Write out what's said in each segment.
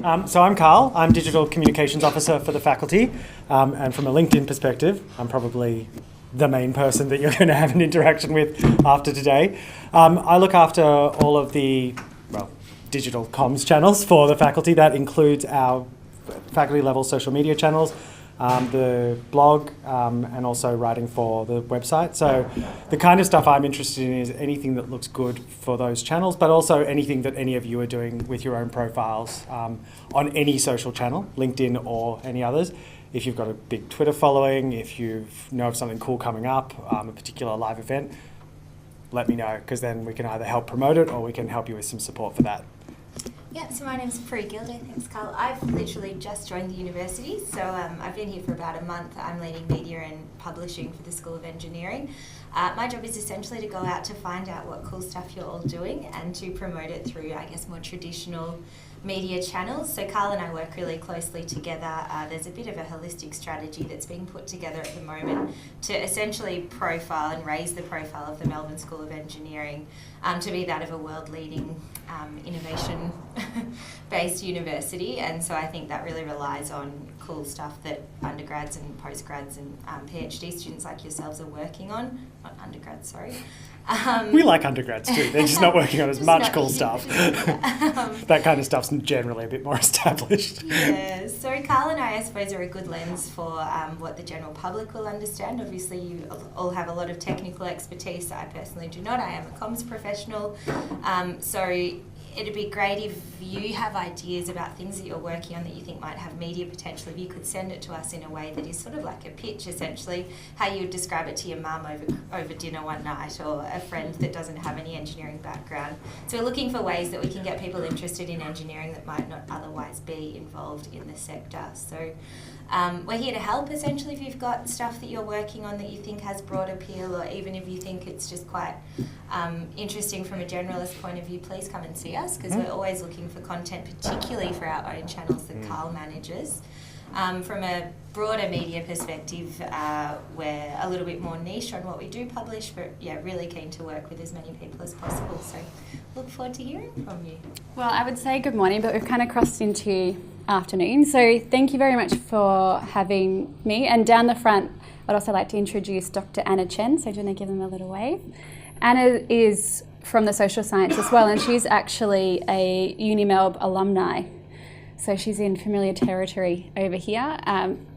So I'm Carl. I'm Digital Communications Officer for the faculty. And from a LinkedIn perspective, I'm probably the main person that you're going to have an interaction with after today. I look after all of the, digital comms channels for the faculty. That includes our faculty level social media channels, the blog, and also writing for the website. So the kind of stuff I'm interested in is anything that looks good for those channels, but also anything that any of you are doing with your own profiles on any social channel, LinkedIn or any others. If you've got a big Twitter following, if you know of something cool coming up, a particular live event, let me know, because then we can either help promote it or we can help you with some support for that. Yeah, so my name's Prue Gilday. Thanks, Carl. I've literally just joined the university, so I've been here for about a month. I'm leading media and publishing for the School of Engineering. My job is essentially to go out to find out what cool stuff you're all doing and to promote it through, I guess, more traditional media channels. So Carl and I work really closely together. There's a bit of a holistic strategy that's being put together at the moment to essentially profile and raise the profile of the Melbourne School of Engineering to be that of a world-leading innovation-based university. And so I think that really relies on cool stuff that undergrads and postgrads and PhD students like yourselves are working on. Not undergrads, sorry. We like undergrads too. They're just not working on as much cool stuff. That kind of stuff's generally a bit more established. Yeah, so Carl and I suppose, are a good lens for what the general public will understand. Obviously, you all have a lot of technical expertise. I personally do not. I am a comms professional. So it'd be great if you have ideas about things that you're working on that you think might have media potential. If you could send it to us in a way that is sort of like a pitch, essentially, how you would describe it to your mum over dinner one night, or a friend that doesn't have any engineering background. So we're looking for ways that we can get people interested in engineering that might not otherwise be involved in the sector. So we're here to help, essentially. If you've got stuff that you're working on that you think has broad appeal, or even if you think it's just quite interesting from a generalist point of view, please come and see us, because we're always looking for content, particularly for our own channels that Carl manages. From a broader media perspective, we're a little bit more niche on what we do publish, but yeah, really keen to work with as many people as possible. So look forward to hearing from you. Well, I would say good morning, but we've kind of crossed into afternoon. So thank you very much for having me. And down the front, I'd also like to introduce Dr. Anna Chen. So do you want to give them a little wave? Anna is from the social science as well, and she's actually a UniMelb alumni. So she's in familiar territory over here.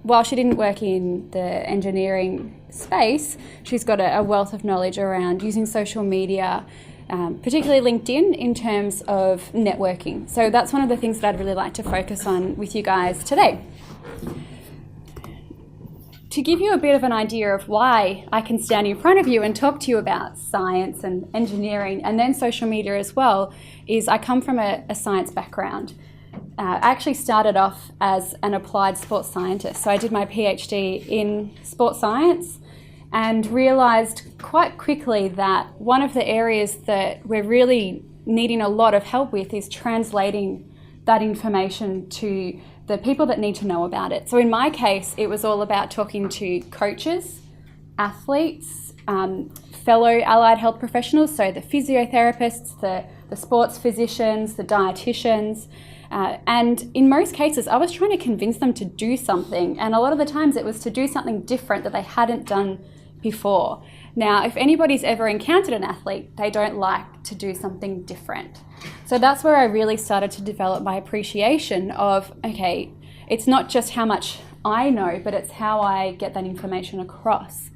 While she didn't work in the engineering space, she's got a wealth of knowledge around using social media, particularly LinkedIn, in terms of networking. So that's one of the things that I'd really like to focus on with you guys today. To give you a bit of an idea of why I can stand in front of you and talk to you about science and engineering and then social media as well, is I come from a science background. I actually started off as an applied sports scientist. So I did my PhD in sports science and realised quite quickly that one of the areas that we're really needing a lot of help with is translating that information to the people that need to know about it. So in my case, it was all about talking to coaches, athletes, fellow allied health professionals, so the physiotherapists, the sports physicians, the dietitians, and in most cases, I was trying to convince them to do something, and a lot of the times it was to do something different that they hadn't done before. Now, if anybody's ever encountered an athlete, they don't like to do something different. So that's where I really started to develop my appreciation of, okay, it's not just how much I know, but it's how I get that information across.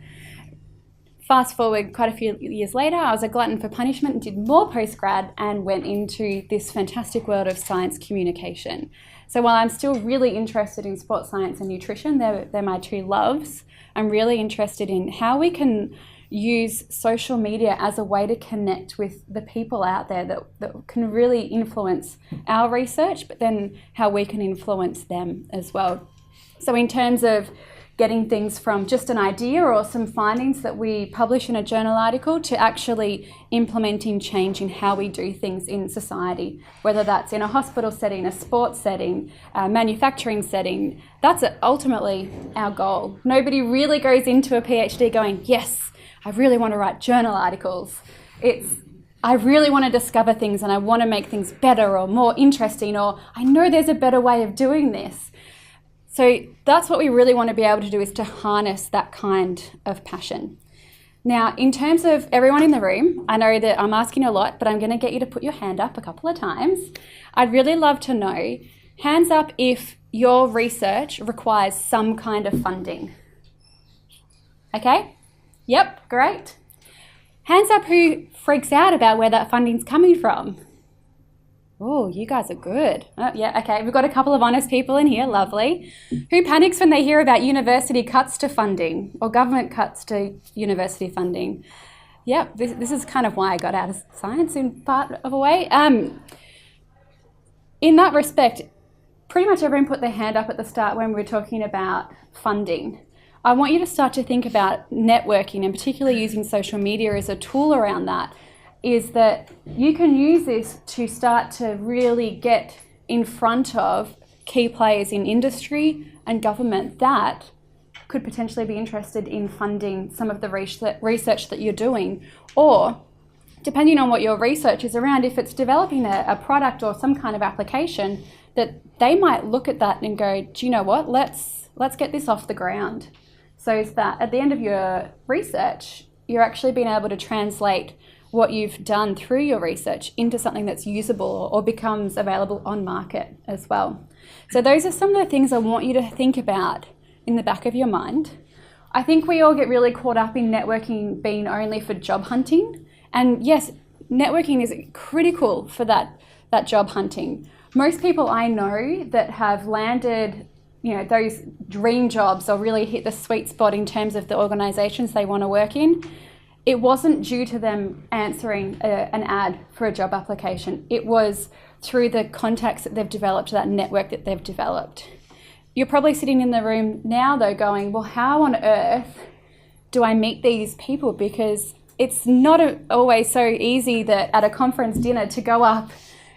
Fast forward quite a few years later, I was a glutton for punishment and did more postgrad and went into this fantastic world of science communication. So while I'm still really interested in sports science and nutrition, they're my two loves, I'm really interested in how we can use social media as a way to connect with the people out there that can really influence our research, but then how we can influence them as well. So in terms of getting things from just an idea or some findings that we publish in a journal article to actually implementing change in how we do things in society, whether that's in a hospital setting, a sports setting, a manufacturing setting. That's ultimately our goal. Nobody really goes into a PhD going, yes, I really want to write journal articles. It's I really want to discover things and I want to make things better or more interesting, or I know there's a better way of doing this. So that's what we really want to be able to do, is to harness that kind of passion. Now, in terms of everyone in the room, I know that I'm asking a lot, but I'm going to get you to put your hand up a couple of times. I'd really love to know, hands up if your research requires some kind of funding. Okay? Yep, great. Hands up who freaks out about where that funding's coming from. Oh, you guys are good. Oh, yeah, okay. We've got a couple of honest people in here. Lovely. Who panics when they hear about university cuts to funding or government cuts to university funding? Yep, this is kind of why I got out of science in part of a way. In that respect, pretty much everyone put their hand up at the start when we were talking about funding. I want you to start to think about networking, and particularly using social media as a tool around that, is that you can use this to start to really get in front of key players in industry and government that could potentially be interested in funding some of the research that you're doing. Or, depending on what your research is around, if it's developing a product or some kind of application, that they might look at that and go, do you know what, let's get this off the ground. So it's that at the end of your research, you're actually being able to translate what you've done through your research into something that's usable or becomes available on market as well. So those are some of the things I want you to think about in the back of your mind. I think we all get really caught up in networking being only for job hunting. And yes, networking is critical for that job hunting. Most people I know that have landed, those dream jobs or really hit the sweet spot in terms of the organisations they want to work in, it wasn't due to them answering an ad for a job application. It was through the contacts that they've developed, that network that they've developed. You're probably sitting in the room now though going, well, how on earth do I meet these people? Because it's not always so easy that at a conference dinner to go up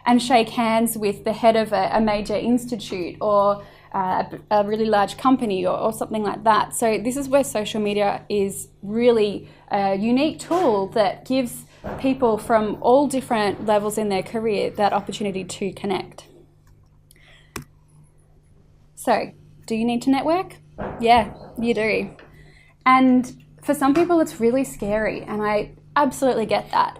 and shake hands with the head of a major institute or a really large company or something like that. So this is where social media is really a unique tool that gives people from all different levels in their career that opportunity to connect. So, do you need to network? Yeah, you do. And for some people it's really scary, and I absolutely get that.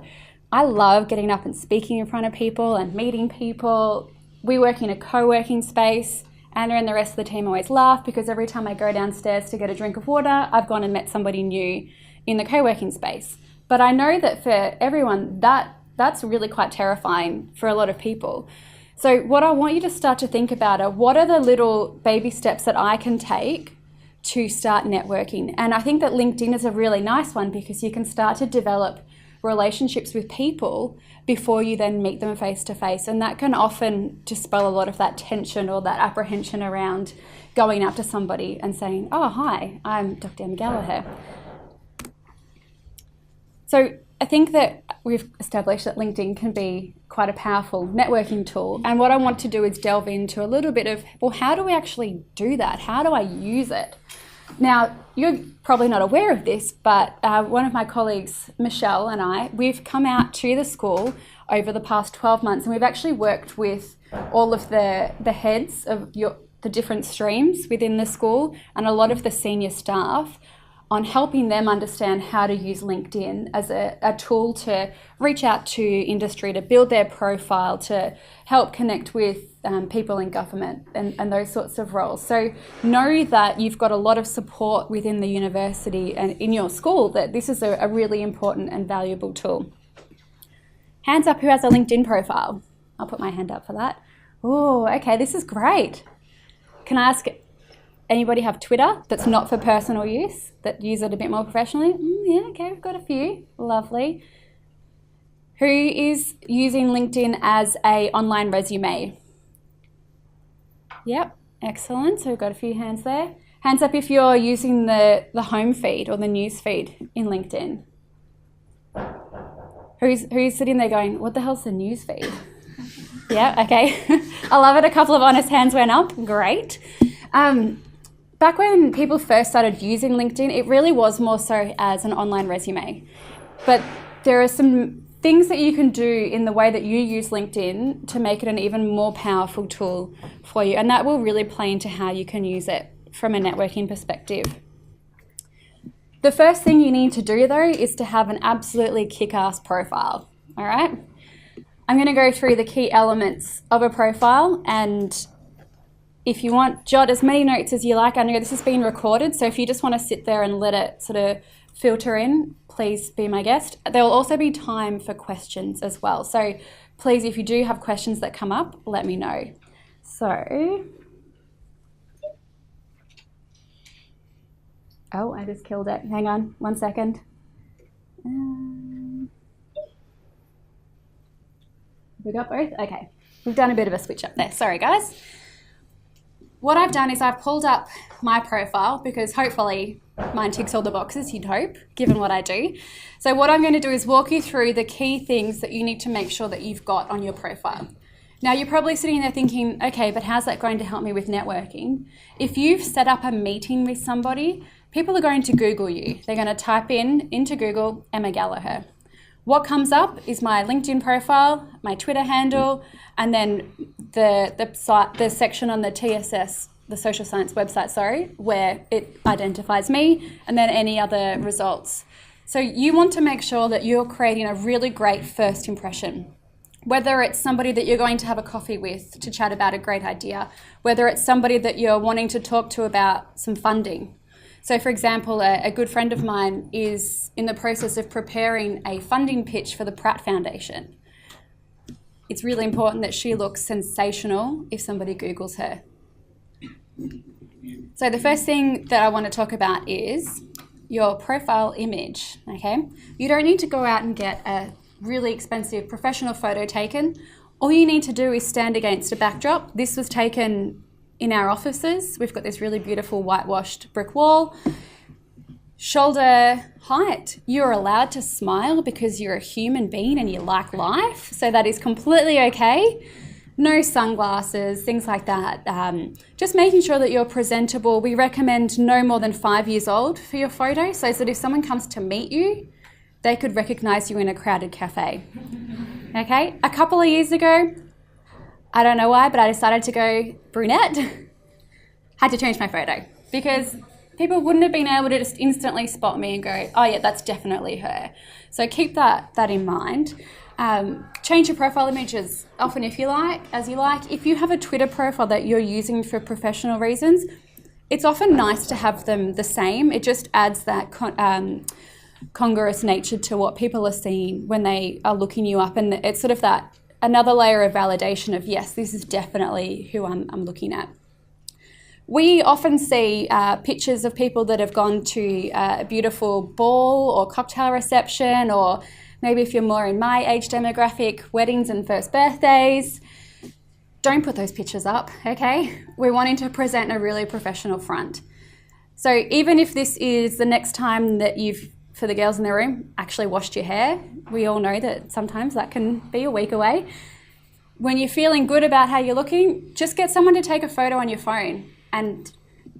I love getting up and speaking in front of people and meeting people. We work in a co-working space. Anna and the rest of the team always laugh because every time I go downstairs to get a drink of water, I've gone and met somebody new in the co-working space. But I know that for everyone, that's really quite terrifying for a lot of people. So what I want you to start to think about are, what are the little baby steps that I can take to start networking? And I think that LinkedIn is a really nice one because you can start to develop relationships with people before you then meet them face to face, and that can often dispel a lot of that tension or that apprehension around going up to somebody and saying, oh hi, I'm Dr. Emma Gallagher. So I think that we've established that LinkedIn can be quite a powerful networking tool, and what I want to do is delve into a little bit of, well, how do we actually do that? How do I use it? Now, you're probably not aware of this, but one of my colleagues, Michelle, and I, we've come out to the school over the past 12 months, and we've actually worked with all of the heads of the different streams within the school and a lot of the senior staff on helping them understand how to use LinkedIn as a tool to reach out to industry, to build their profile, to help connect with people in government and those sorts of roles. So know that you've got a lot of support within the university and in your school, that this is a really important and valuable tool. Hands up who has a LinkedIn profile. I'll put my hand up for that. Oh, okay, this is great. Can I ask, anybody have Twitter that's not for personal use, that use it a bit more professionally? Yeah, okay, we've got a few. Lovely. Who is using LinkedIn as an online resume? Yep, excellent. So we've got a few hands there. Hands up if you're using the home feed or the news feed in LinkedIn. Who's sitting there going, what the hell's the news feed? Yeah, okay. I love it. A couple of honest hands went up. Great. Back when people first started using LinkedIn, it really was more so as an online resume. But there are some things that you can do in the way that you use LinkedIn to make it an even more powerful tool for you. And that will really play into how you can use it from a networking perspective. The first thing you need to do though is to have an absolutely kick-ass profile, all right? I'm going to go through the key elements of a profile, and if you want, jot as many notes as you like. I know this has been recorded, so if you just want to sit there and let it sort of filter in, please be my guest. There will also be time for questions as well. So please, if you do have questions that come up, let me know. So, oh, I just killed it. Hang on, 1 second. We got both? Okay. We've done a bit of a switch up there. Sorry, guys. What I've done is I've pulled up my profile because hopefully mine ticks all the boxes, you'd hope, given what I do. So what I'm going to do is walk you through the key things that you need to make sure that you've got on your profile. Now, you're probably sitting there thinking, okay, but how's that going to help me with networking? If you've set up a meeting with somebody, people are going to Google you. They're going to type into Google, Emma Gallagher. What comes up is my LinkedIn profile, my Twitter handle, and then the section on the TSS, the social science website, where it identifies me, and then any other results. So you want to make sure that you're creating a really great first impression. Whether it's somebody that you're going to have a coffee with to chat about a great idea, whether it's somebody that you're wanting to talk to about some funding. So for example, a good friend of mine is in the process of preparing a funding pitch for the Pratt Foundation. It's really important that she looks sensational if somebody Googles her. So the first thing that I want to talk about is your profile image, okay? You don't need to go out and get a really expensive professional photo taken. All you need to do is stand against a backdrop. This was taken in our offices. We've got this really beautiful whitewashed brick wall. Shoulder height, you're allowed to smile because you're a human being and you like life, so that is completely okay. No sunglasses, things like that. Just making sure that you're presentable. We recommend no more than 5 years old for your photo, so that if someone comes to meet you, they could recognise you in a crowded cafe. Okay, a couple of years ago, I don't know why, but I decided to go brunette. Had to change my photo because people wouldn't have been able to just instantly spot me and go, oh yeah, that's definitely her. So keep that in mind. Change your profile images often as you like. If you have a Twitter profile that you're using for professional reasons, it's often nice to have them the same. It just adds that congruous nature to what people are seeing when they are looking you up, and it's sort of that another layer of validation of, yes, this is definitely who I'm looking at. We often see pictures of people that have gone to a beautiful ball or cocktail reception, or maybe if you're more in my age demographic, weddings and first birthdays. Don't put those pictures up, okay? We're wanting to present a really professional front. So even if this is the next time that you've, for the girls in the room, actually washed your hair, we all know that sometimes that can be a week away. When you're feeling good about how you're looking, just get someone to take a photo on your phone and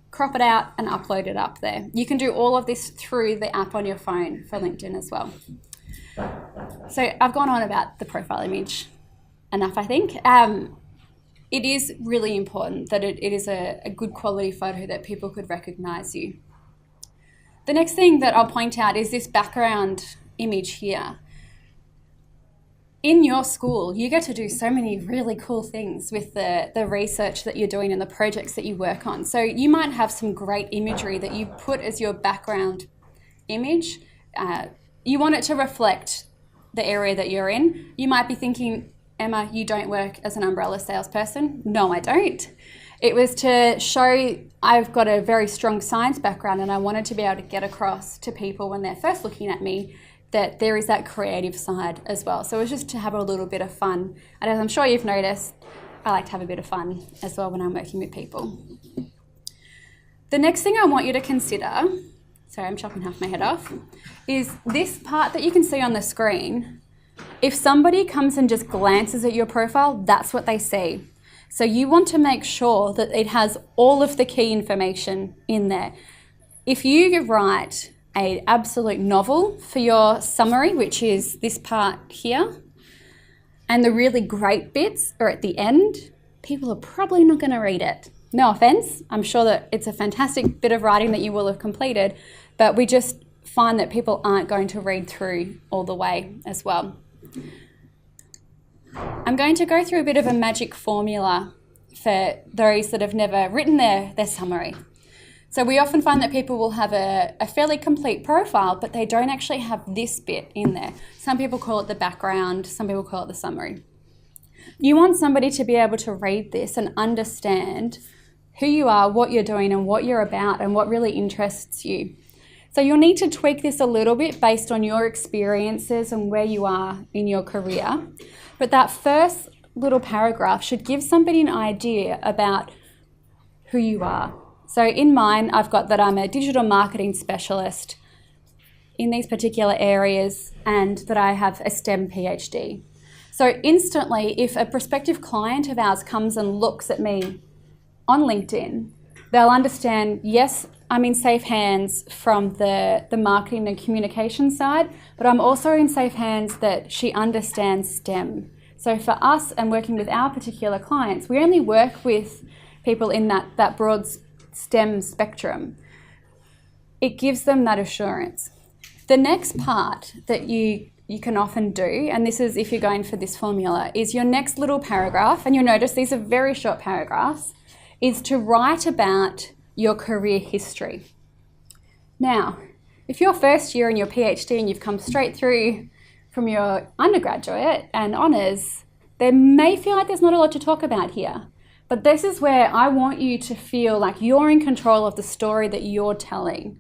crop it out and upload it up there. You can do all of this through the app on your phone for LinkedIn as well. So I've gone on about the profile image enough, I think. It is really important that it is a good quality photo that people could recognise you. The next thing that I'll point out is this background image here. In your school, you get to do so many really cool things with the research that you're doing and the projects that you work on. So you might have some great imagery that you put as your background image. You want it to reflect the area that you're in. You might be thinking, Emma, you don't work as an umbrella salesperson. No, I don't. It was to show I've got a very strong science background, and I wanted to be able to get across to people when they're first looking at me that there is that creative side as well. So it was just to have a little bit of fun. And as I'm sure you've noticed, I like to have a bit of fun as well when I'm working with people. The next thing I want you to consider, sorry, I'm chopping half my head off, is this part that you can see on the screen. If somebody comes and just glances at your profile, that's what they see. So you want to make sure that it has all of the key information in there. If you write an absolute novel for your summary, which is this part here, and the really great bits are at the end, people are probably not going to read it. No offense, I'm sure that it's a fantastic bit of writing that you will have completed, but we just find that people aren't going to read through all the way as well. I'm going to go through a bit of a magic formula for those that have never written their summary. So we often find that people will have a fairly complete profile, but they don't actually have this bit in there. Some people call it the background, some people call it the summary. You want somebody to be able to read this and understand who you are, what you're doing, and what you're about, and what really interests you. So you'll need to tweak this a little bit based on your experiences and where you are in your career. But that first little paragraph should give somebody an idea about who you are. So in mine, I've got that I'm a digital marketing specialist in these particular areas and that I have a STEM PhD. So instantly, if a prospective client of ours comes and looks at me on LinkedIn, they'll understand, yes, I'm in safe hands from the marketing and communication side, but I'm also in safe hands that she understands STEM. So for us and working with our particular clients, we only work with people in that broad STEM spectrum. It gives them that assurance. The next part that you can often do, and this is if you're going for this formula, is your next little paragraph, and you'll notice these are very short paragraphs, is to write about your career history. Now, if you're first year in your PhD and you've come straight through from your undergraduate and honours, they may feel like there's not a lot to talk about here. But this is where I want you to feel like you're in control of the story that you're telling.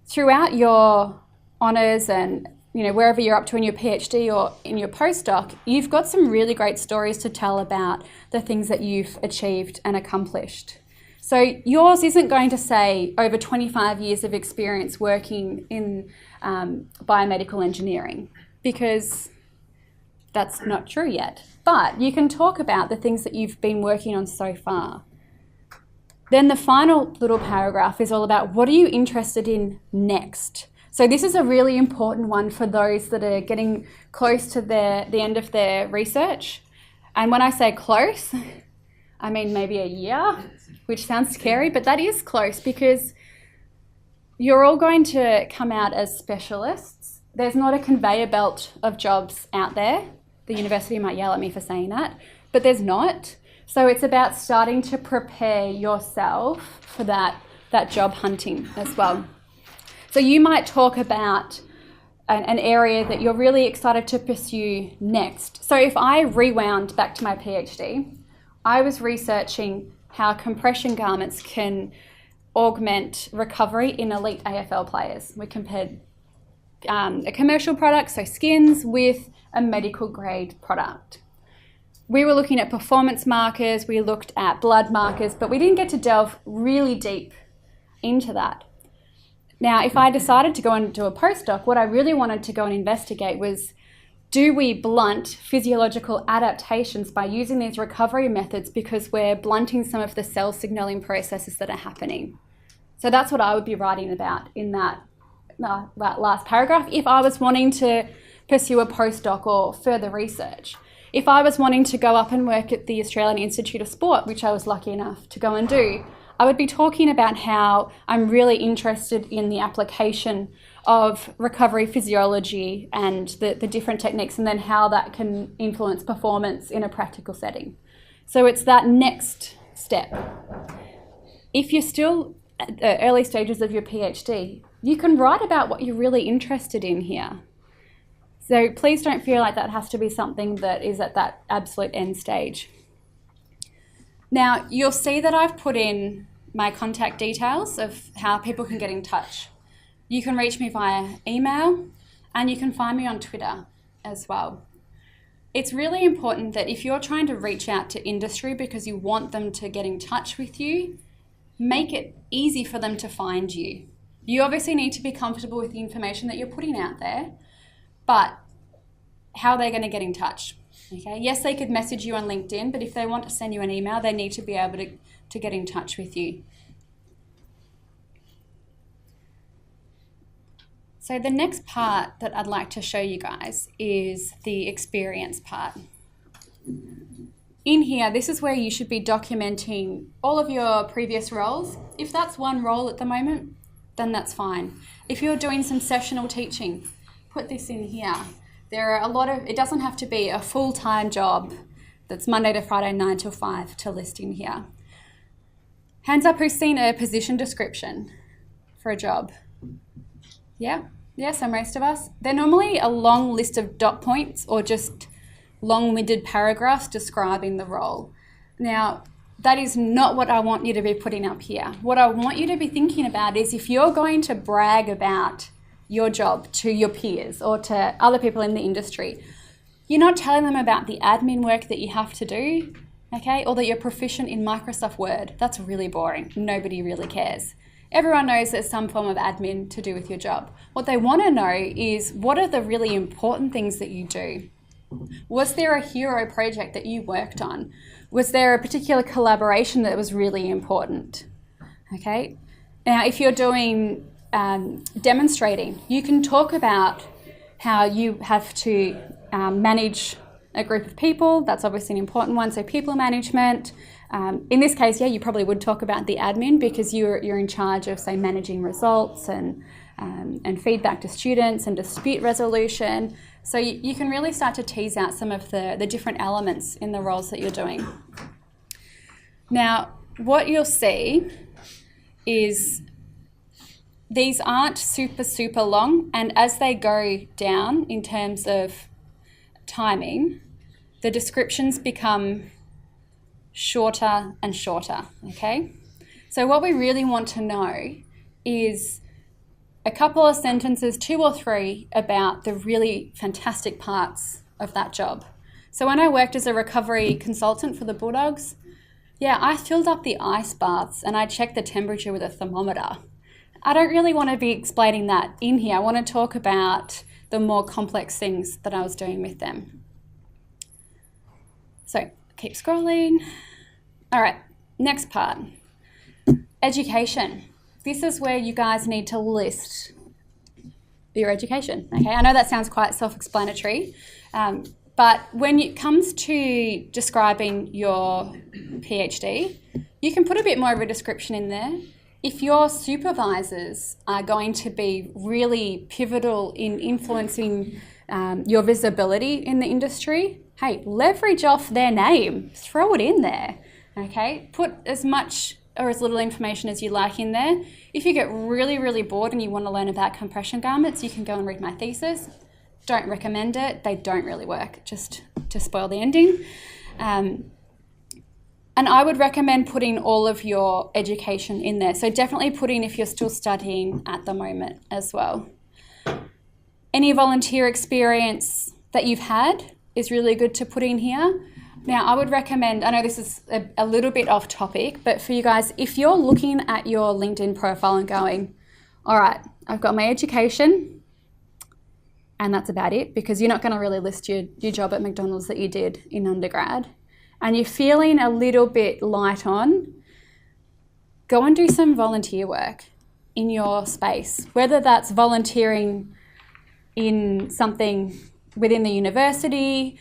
Throughout your honours and wherever you're up to in your PhD or in your postdoc, you've got some really great stories to tell about the things that you've achieved and accomplished. So yours isn't going to say over 25 years of experience working in biomedical engineering, because that's not true yet. But you can talk about the things that you've been working on so far. Then the final little paragraph is all about what are you interested in next? So this is a really important one for those that are getting close to the end of their research. And when I say close, I mean maybe a year, which sounds scary, but that is close because you're all going to come out as specialists. There's not a conveyor belt of jobs out there. The university might yell at me for saying that, but there's not. So it's about starting to prepare yourself for that job hunting as well. So you might talk about an area that you're really excited to pursue next. So if I rewound back to my PhD, I was researching how compression garments can augment recovery in elite AFL players. We compared a commercial product, so skins, with a medical grade product. We were looking at performance markers, we looked at blood markers, but we didn't get to delve really deep into that. Now, if I decided to go and do a postdoc, what I really wanted to go and investigate was, do we blunt physiological adaptations by using these recovery methods because we're blunting some of the cell signaling processes that are happening? So that's what I would be writing about in that last paragraph if I was wanting to pursue a postdoc or further research. If I was wanting to go up and work at the Australian Institute of Sport, which I was lucky enough to go and do, I would be talking about how I'm really interested in the application of recovery physiology and the different techniques, and then how that can influence performance in a practical setting. So it's that next step. If you're still at the early stages of your PhD, you can write about what you're really interested in here. So please don't feel like that has to be something that is at that absolute end stage. Now, you'll see that I've put in my contact details of how people can get in touch. You can reach me via email, and you can find me on Twitter as well. It's really important that if you're trying to reach out to industry because you want them to get in touch with you, make it easy for them to find you. You obviously need to be comfortable with the information that you're putting out there, but how are they going to get in touch? Okay. Yes, they could message you on LinkedIn, but if they want to send you an email, they need to be able to get in touch with you. So the next part that I'd like to show you guys is the experience part. In here, this is where you should be documenting all of your previous roles. If that's one role at the moment, then that's fine. If you're doing some sessional teaching, put this in here. There are a lot of, it doesn't have to be a full-time job that's Monday to Friday, 9 till 5 to list in here. Hands up who's seen a position description for a job? Yeah, so most of us. They're normally a long list of dot points or just long-winded paragraphs describing the role. Now, that is not what I want you to be putting up here. What I want you to be thinking about is if you're going to brag about your job to your peers or to other people in the industry, you're not telling them about the admin work that you have to do, okay, or that you're proficient in Microsoft Word. That's really boring. Nobody really cares. Everyone knows there's some form of admin to do with your job. What they want to know is what are the really important things that you do? Was there a hero project that you worked on? Was there a particular collaboration that was really important? Okay. Now, if you're doing demonstrating, you can talk about how you have to manage a group of people. That's obviously an important one. So people management. In this case, yeah, you probably would talk about the admin because you're in charge of, say, managing results and feedback to students and dispute resolution. So you can really start to tease out some of the different elements in the roles that you're doing. Now, what you'll see is these aren't super long, and as they go down in terms of timing, the descriptions become shorter and shorter, okay? So what we really want to know is a couple of sentences, 2 or 3, about the really fantastic parts of that job. So when I worked as a recovery consultant for the Bulldogs, yeah, I filled up the ice baths and I checked the temperature with a thermometer. I don't really want to be explaining that in here. I want to talk about the more complex things that I was doing with them. So keep scrolling. All right, next part, education. This is where you guys need to list your education, okay? I know that sounds quite self-explanatory, but when it comes to describing your PhD, you can put a bit more of a description in there. If your supervisors are going to be really pivotal in influencing your visibility in the industry, hey, leverage off their name, throw it in there, okay? Put as much or as little information as you like in there. If you get really bored and you want to learn about compression garments, you can go and read my thesis. Don't recommend it. They don't really work, just to spoil the ending. And I would recommend putting all of your education in there. So definitely put in if you're still studying at the moment as well. Any volunteer experience that you've had is really good to put in here. Now, I would recommend, I know this is a little bit off topic, but for you guys, if you're looking at your LinkedIn profile and going, all right, I've got my education and that's about it, because you're not going to really list your job at McDonald's that you did in undergrad, and you're feeling a little bit light on, go and do some volunteer work in your space, whether that's volunteering in something within the university,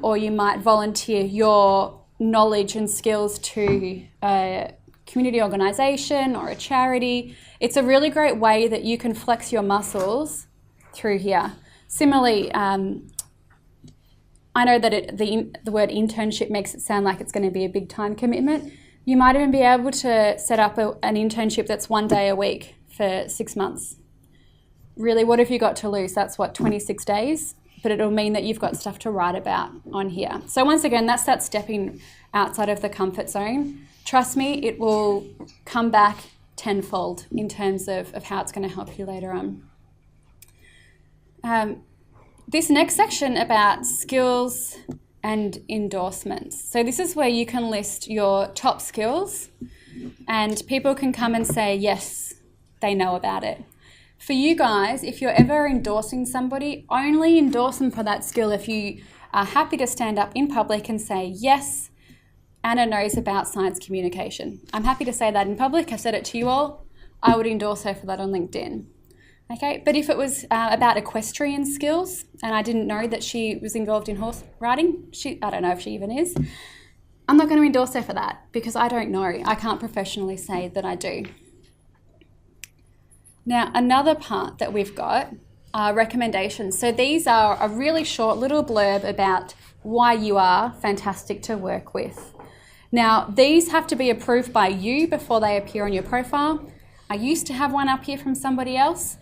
or you might volunteer your knowledge and skills to a community organisation or a charity. It's a really great way that you can flex your muscles through here. Similarly, I know that the word internship makes it sound like it's going to be a big time commitment. You might even be able to set up an internship that's 1 day a week for 6 months. Really, what have you got to lose? That's 26 days? But it'll mean that you've got stuff to write about on here. So once again, that's that stepping outside of the comfort zone. Trust me, it will come back tenfold in terms of how it's going to help you later on. This next section about skills and endorsements. So this is where you can list your top skills and people can come and say, yes, they know about it. For you guys, if you're ever endorsing somebody, only endorse them for that skill if you are happy to stand up in public and say, yes, Anna knows about science communication. I'm happy to say that in public. I've said it to you all. I would endorse her for that on LinkedIn. Okay, but if it was about equestrian skills and I didn't know that she was involved in horse riding, I don't know if she even is, I'm not going to endorse her for that because I don't know. I can't professionally say that I do. Now, another part that we've got are recommendations. So these are a really short little blurb about why you are fantastic to work with. Now, these have to be approved by you before they appear on your profile. I used to have one up here from somebody else.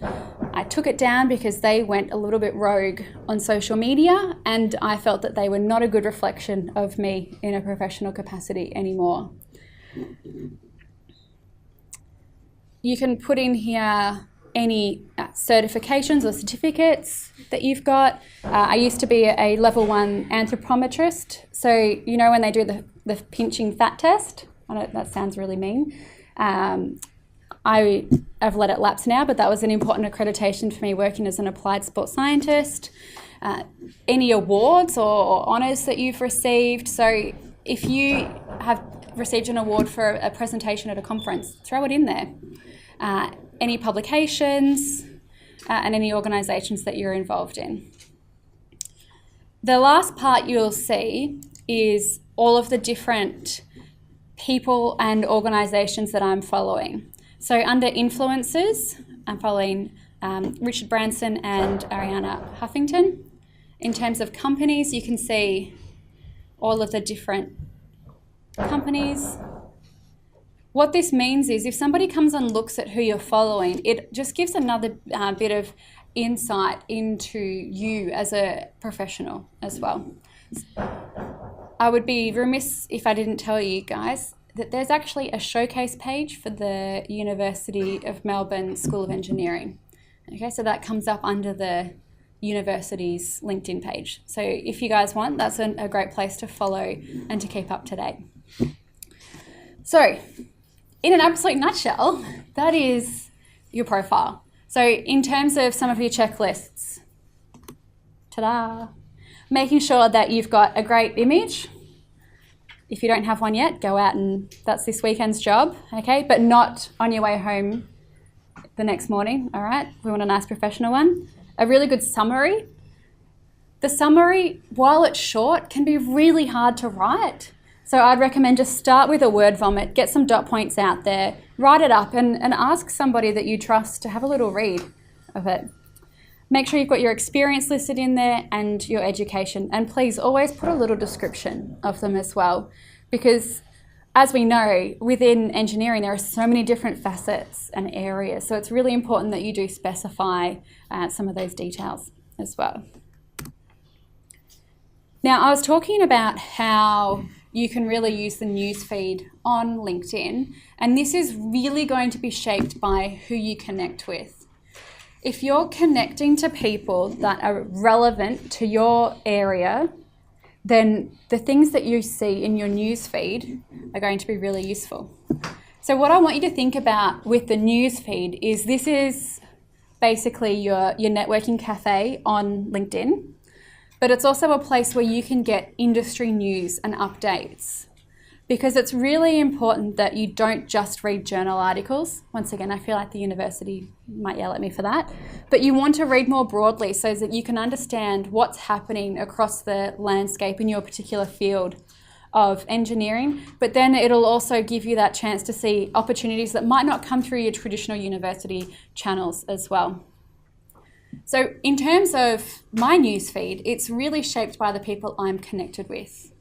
I took it down because they went a little bit rogue on social media and I felt that they were not a good reflection of me in a professional capacity anymore. You can put in here any certifications or certificates that you've got. I used to be a level 1 anthropometrist. So, you know, when they do the pinching fat test, I know that sounds really mean. I've let it lapse now, but that was an important accreditation for me working as an applied sports scientist. Any awards or honours that you've received. So if you have received an award for a presentation at a conference, throw it in there. Any publications and any organisations that you're involved in. The last part you'll see is all of the different people and organisations that I'm following. So under influencers, I'm following Richard Branson and Ariana Huffington. In terms of companies, you can see all of the different companies. What this means is if somebody comes and looks at who you're following, it just gives another bit of insight into you as a professional as well. I would be remiss if I didn't tell you guys that there's actually a showcase page for the University of Melbourne School of Engineering. Okay, so that comes up under the university's LinkedIn page. So if you guys want, that's a great place to follow and to keep up to date. So in an absolute nutshell, that is your profile. So in terms of some of your checklists, ta-da, making sure that you've got a great image. If you don't have one yet, go out and that's this weekend's job, okay? But not on your way home the next morning, all right? We want a nice professional one. A really good summary. The summary, while it's short, can be really hard to write. So I'd recommend just start with a word vomit, get some dot points out there, write it up and ask somebody that you trust to have a little read of it. Make sure you've got your experience listed in there and your education. And please always put a little description of them as well. Because as we know, within engineering, there are so many different facets and areas. So it's really important that you do specify some of those details as well. Now, I was talking about how you can really use the newsfeed on LinkedIn. And this is really going to be shaped by who you connect with. If you're connecting to people that are relevant to your area, then the things that you see in your newsfeed are going to be really useful. So what I want you to think about with the newsfeed is this is basically your networking cafe on LinkedIn, but it's also a place where you can get industry news and updates. Because it's really important that you don't just read journal articles. Once again, I feel like the university might yell at me for that. But you want to read more broadly so that you can understand what's happening across the landscape in your particular field of engineering. But then it'll also give you that chance to see opportunities that might not come through your traditional university channels as well. So in terms of my newsfeed, it's really shaped by the people I'm connected with.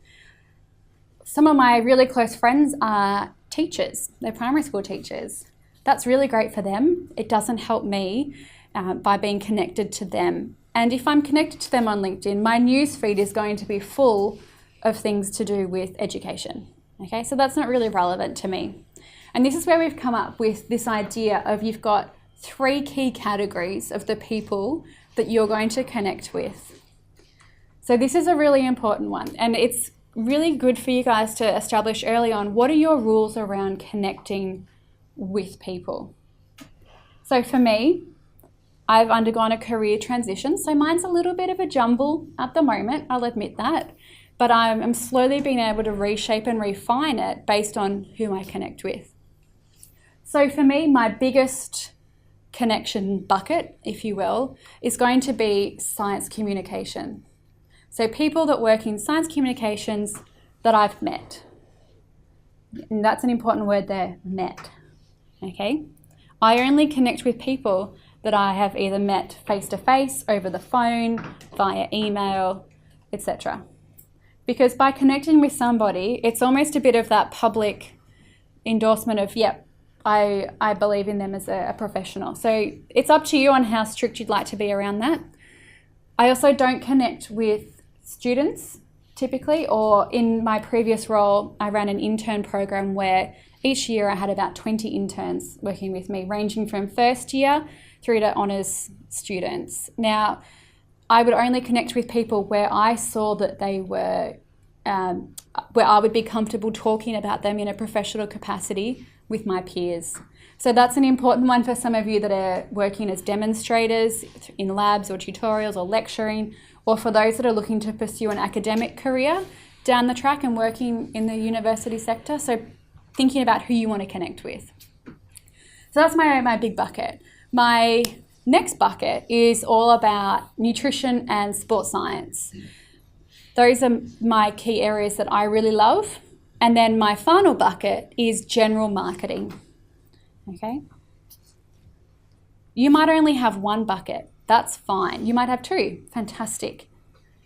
Some of my really close friends are teachers. They're primary school teachers. That's really great for them. It doesn't help me by being connected to them. And if I'm connected to them on LinkedIn, my newsfeed is going to be full of things to do with education. Okay, so that's not really relevant to me. And this is where we've come up with this idea of you've got 3 key categories of the people that you're going to connect with. So this is a really important one, and it's really good for you guys to establish early on what are your rules around connecting with people. So for me, I've undergone a career transition, so mine's a little bit of a jumble at the moment, I'll admit that, but I'm slowly being able to reshape and refine it based on who I connect with. So for me, my biggest connection bucket, if you will, is going to be science communication. So people that work in science communications that I've met. And that's an important word there, met. Okay? I only connect with people that I have either met face-to-face, over the phone, via email, etc. Because by connecting with somebody, it's almost a bit of that public endorsement of, yep, I believe in them as a professional. So it's up to you on how strict you'd like to be around that. I also don't connect with students typically, or in my previous role, I ran an intern program where each year I had about 20 interns working with me, ranging from first year through to honours students. Now, I would only connect with people where I saw that they were, where I would be comfortable talking about them in a professional capacity with my peers. So that's an important one for some of you that are working as demonstrators in labs or tutorials or lecturing, or for those that are looking to pursue an academic career down the track and working in the university sector. So thinking about who you want to connect with. So that's my big bucket. My next bucket is all about nutrition and sports science. Those are my key areas that I really love. And then my final bucket is general marketing. Okay? You might only have one bucket. That's fine. You might have two. Fantastic.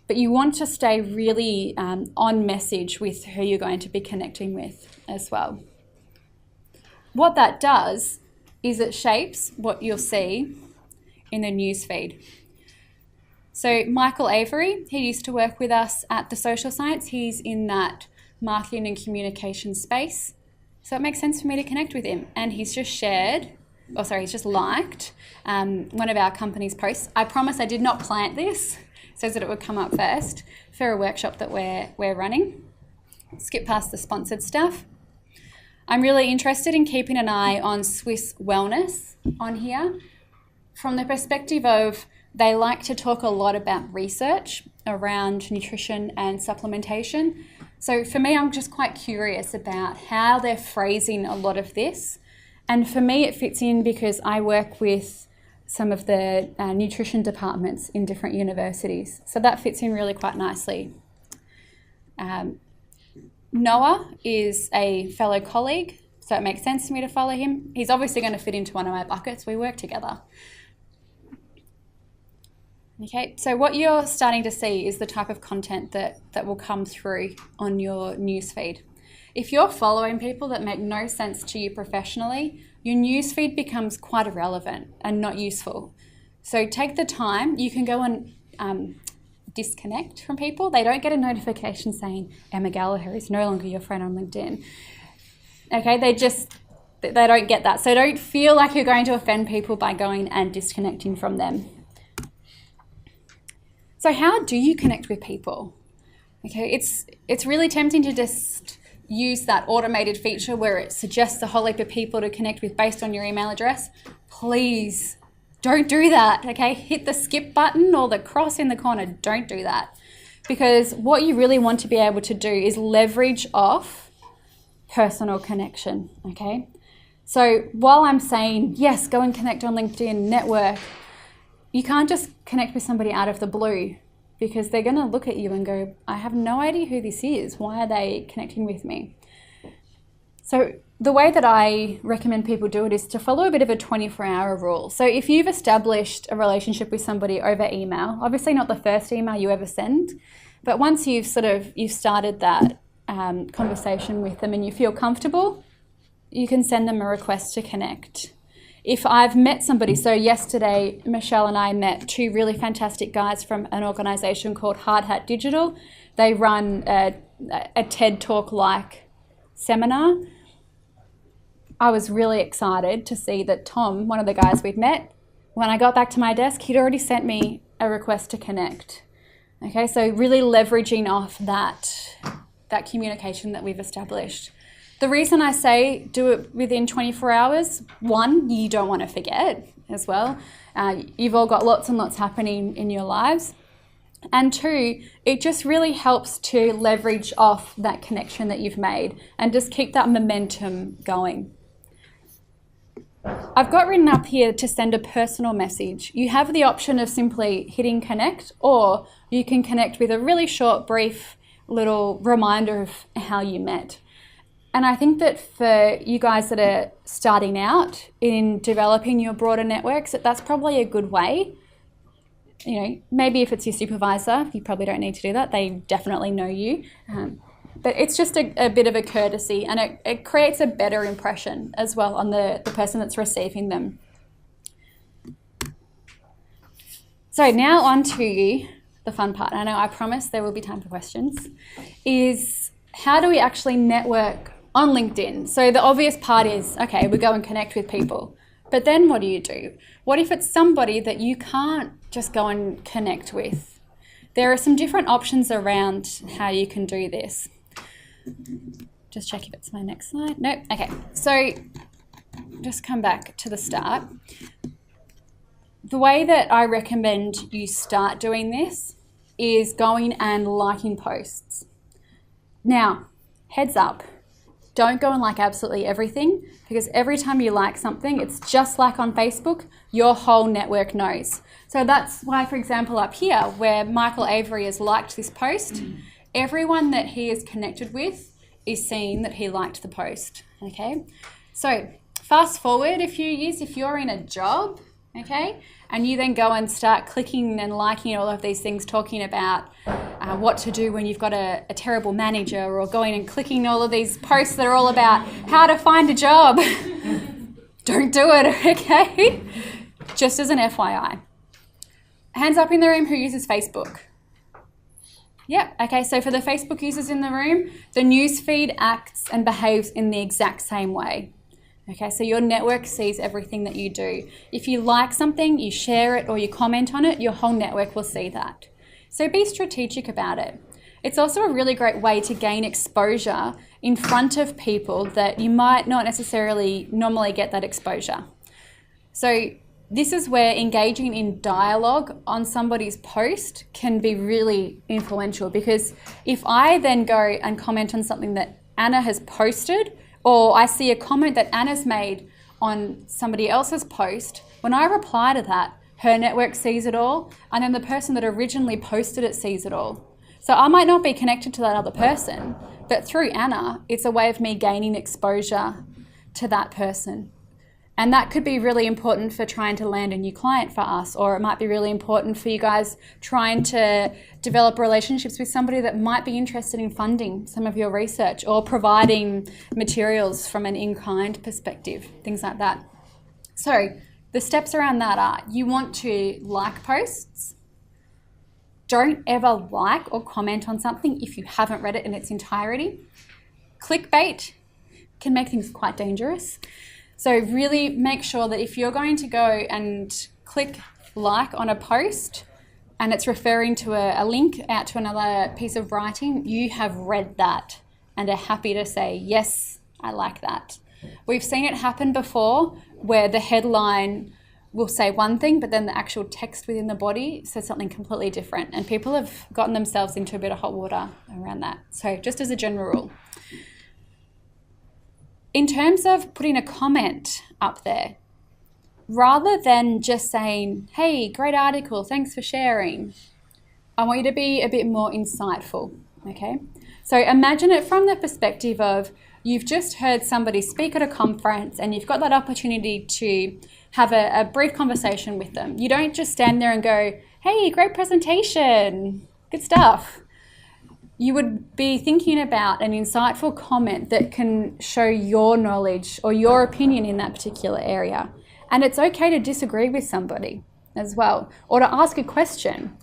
But you want to stay really on message with who you're going to be connecting with as well. What that does is it shapes what you'll see in the newsfeed. So Michael Avery, he used to work with us at the social science. He's in that marketing and communication space. So it makes sense for me to connect with him. And he's just he's just liked one of our company's posts. I promise I did not plant this so that it would come up first for a workshop that we're running. Skip past the sponsored stuff. I'm really interested in keeping an eye on Swiss wellness on here from the perspective of they like to talk a lot about research around nutrition and supplementation. So for me, I'm just quite curious about how they're phrasing a lot of this. And for me, it fits in because I work with some of the nutrition departments in different universities. So that fits in really quite nicely. Noah is a fellow colleague, so it makes sense to me to follow him. He's obviously going to fit into one of my buckets. We work together. Okay, so what you're starting to see is the type of content that will come through on your newsfeed. If you're following people that make no sense to you professionally, your newsfeed becomes quite irrelevant and not useful. So take the time. You can go and disconnect from people. They don't get a notification saying Emma Gallagher is no longer your friend on LinkedIn. Okay, they don't get that. So don't feel like you're going to offend people by going and disconnecting from them. So how do you connect with people? Okay, it's really tempting to just use that automated feature where it suggests a whole heap of people to connect with based on your email address. Please don't do that, okay? Hit the skip button or the cross in the corner. Don't do that. Because what you really want to be able to do is leverage off personal connection, okay? So while I'm saying, yes, go and connect on LinkedIn, network, you can't just connect with somebody out of the blue because they're going to look at you and go, I have no idea who this is. Why are they connecting with me? So the way that I recommend people do it is to follow a bit of a 24-hour rule. So if you've established a relationship with somebody over email, obviously not the first email you ever send, but once you've started that conversation with them and you feel comfortable, you can send them a request to connect. If I've met somebody, so yesterday Michelle and I met two really fantastic guys from an organisation called Hard Hat Digital. They run a TED Talk-like seminar. I was really excited to see that Tom, one of the guys we'd met, when I got back to my desk, he'd already sent me a request to connect. Okay, so really leveraging off that communication that we've established. The reason I say do it within 24 hours, one, you don't want to forget as well. You've all got lots and lots happening in your lives. And two, it just really helps to leverage off that connection that you've made and just keep that momentum going. I've got written up here to send a personal message. You have the option of simply hitting connect, or you can connect with a really short, brief little reminder of how you met. And I think that for you guys that are starting out in developing your broader networks, that's probably a good way. You know, maybe if it's your supervisor, you probably don't need to do that. They definitely know you. But it's just a bit of a courtesy, and it creates a better impression as well on the person that's receiving them. So now on to the fun part. I know I promised there will be time for questions. Is how do we actually network on LinkedIn? So the obvious part is, okay, we go and connect with people. But then what do you do? What if it's somebody that you can't just go and connect with? There are some different options around how you can do this. Just check if it's my next slide. Nope. Okay. So just come back to the start. The way that I recommend you start doing this is going and liking posts. Now, heads up, don't go and like absolutely everything, because every time you like something, it's just like on Facebook, your whole network knows. So that's why, for example, up here, where Michael Avery has liked this post, everyone that he is connected with is seeing that he liked the post, okay? So fast forward a few years, if you're in a job, okay, and you then go and start clicking and liking all of these things, talking about what to do when you've got a terrible manager, or going and clicking all of these posts that are all about how to find a job. Don't do it, okay? Just as an FYI. Hands up in the room who uses Facebook. Yeah, okay, so for the Facebook users in the room, the newsfeed acts and behaves in the exact same way. Okay, so your network sees everything that you do. If you like something, you share it, or you comment on it, your whole network will see that. So be strategic about it. It's also a really great way to gain exposure in front of people that you might not necessarily normally get that exposure. So this is where engaging in dialogue on somebody's post can be really influential, because if I then go and comment on something that Anna has posted, or I see a comment that Anna's made on somebody else's post, when I reply to that, her network sees it all, and then the person that originally posted it sees it all. So I might not be connected to that other person, but through Anna, it's a way of me gaining exposure to that person. And that could be really important for trying to land a new client for us, or it might be really important for you guys trying to develop relationships with somebody that might be interested in funding some of your research, or providing materials from an in-kind perspective, things like that. So the steps around that are, you want to like posts. Don't ever like or comment on something if you haven't read it in its entirety. Clickbait can make things quite dangerous. So really make sure that if you're going to go and click like on a post and it's referring to a link out to another piece of writing, you have read that and are happy to say, yes, I like that. We've seen it happen before where the headline will say one thing, but then the actual text within the body says something completely different. And people have gotten themselves into a bit of hot water around that. So just as a general rule. In terms of putting a comment up there, rather than just saying, hey, great article, thanks for sharing, I want you to be a bit more insightful, okay? So imagine it from the perspective of, you've just heard somebody speak at a conference and you've got that opportunity to have a brief conversation with them. You don't just stand there and go, hey, great presentation, good stuff. You would be thinking about an insightful comment that can show your knowledge or your opinion in that particular area. And it's okay to disagree with somebody as well, or to ask a question,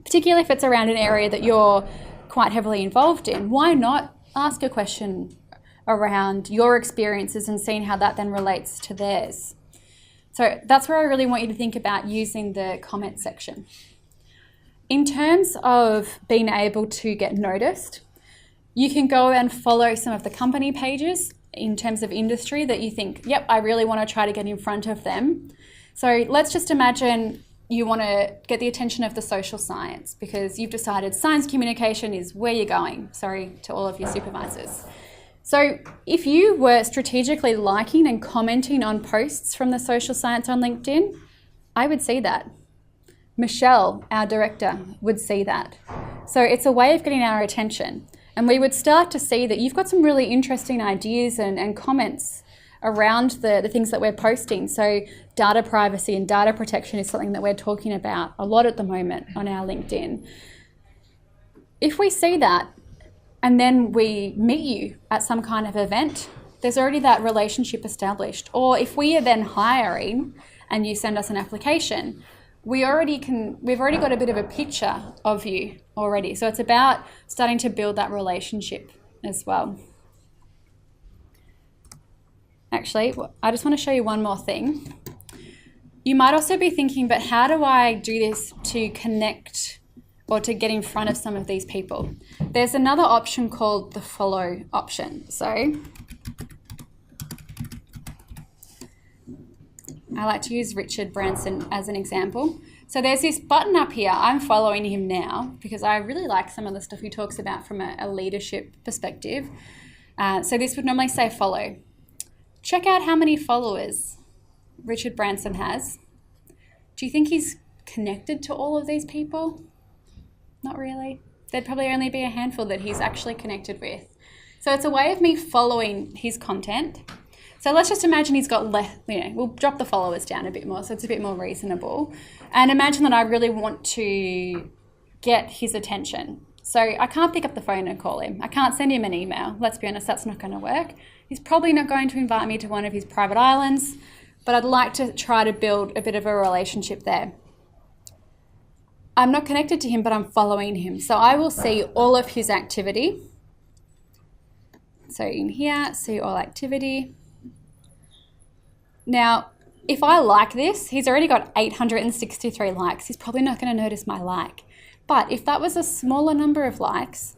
particularly if it's around an area that you're quite heavily involved in. Why not ask a question around your experiences and seeing how that then relates to theirs? So that's where I really want you to think about using the comment section. In terms of being able to get noticed, you can go and follow some of the company pages in terms of industry that you think, yep, I really want to try to get in front of them. So let's just imagine you want to get the attention of the social science because you've decided science communication is where you're going. Sorry to all of your supervisors. So if you were strategically liking and commenting on posts from the social science on LinkedIn, I would see that. Michelle, our director, would see that. So it's a way of getting our attention. And we would start to see that you've got some really interesting ideas and comments around the things that we're posting. So data privacy and data protection is something that we're talking about a lot at the moment on our LinkedIn. If we see that, and then we meet you at some kind of event, there's already that relationship established. Or if we are then hiring and you send us an application, we've already got a bit of a picture of you already. So it's about starting to build that relationship as well. Actually, I just want to show you one more thing. You might also be thinking, but how do I do this to connect or to get in front of some of these people? There's another option called the follow option. So I like to use Richard Branson as an example. So there's this button up here. I'm following him now because I really like some of the stuff he talks about from a leadership perspective. So this would normally say follow. Check out how many followers Richard Branson has. Do you think he's connected to all of these people? Not really. There'd probably only be a handful that he's actually connected with. So it's a way of me following his content. So let's just imagine he's got less, we'll drop the followers down a bit more so it's a bit more reasonable. And imagine that I really want to get his attention. So I can't pick up the phone and call him. I can't send him an email. Let's be honest, that's not going to work. He's probably not going to invite me to one of his private islands, but I'd like to try to build a bit of a relationship there. I'm not connected to him, but I'm following him. So I will see all of his activity. So in here, see all activity. Now, if I like this, he's already got 863 likes. He's probably not going to notice my like. But if that was a smaller number of likes,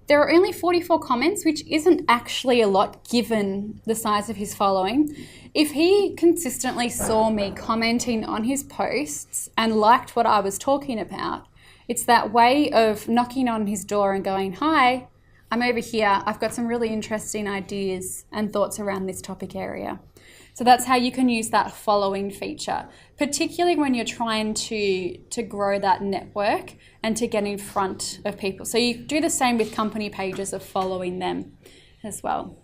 there are only 44 comments, which isn't actually a lot given the size of his following. If he consistently saw me commenting on his posts and liked what I was talking about, it's that way of knocking on his door and going, hi, I'm over here. I've got some really interesting ideas and thoughts around this topic area. So that's how you can use that following feature, particularly when you're trying to grow that network and to get in front of people. So you do the same with company pages of following them as well.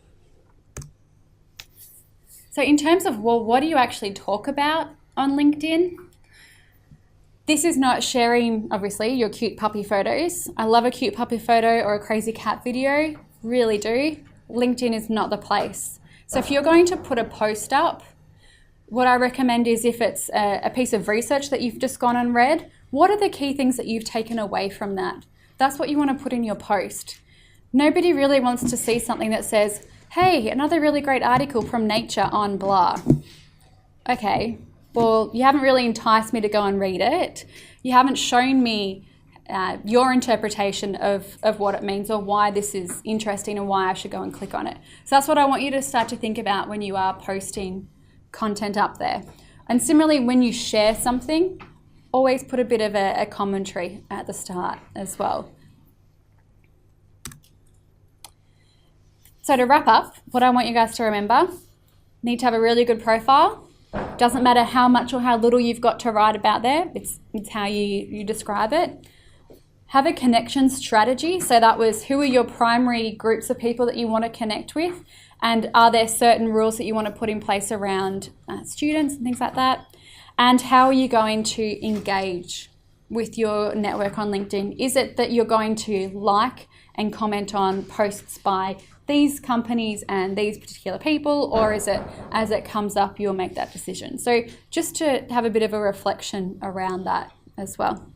So in terms of, well, what do you actually talk about on LinkedIn? This is not sharing, obviously, your cute puppy photos. I love a cute puppy photo or a crazy cat video, really do. LinkedIn is not the place. So if you're going to put a post up, what I recommend is if it's a piece of research that you've just gone and read, what are the key things that you've taken away from that? That's what you want to put in your post. Nobody really wants to see something that says, hey, another really great article from Nature on blah. Okay, well, you haven't really enticed me to go and read it. You haven't shown me your interpretation of what it means or why this is interesting and why I should go and click on it. So that's what I want you to start to think about when you are posting content up there. And similarly, when you share something, always put a bit of a commentary at the start as well. So to wrap up, what I want you guys to remember, need to have a really good profile. Doesn't matter how much or how little you've got to write about there, it's how you describe it. Have a connection strategy. So that was, who are your primary groups of people that you want to connect with? And are there certain rules that you want to put in place around students and things like that? And how are you going to engage with your network on LinkedIn? Is it that you're going to like and comment on posts by these companies and these particular people, or is it as it comes up, you'll make that decision? So just to have a bit of a reflection around that as well.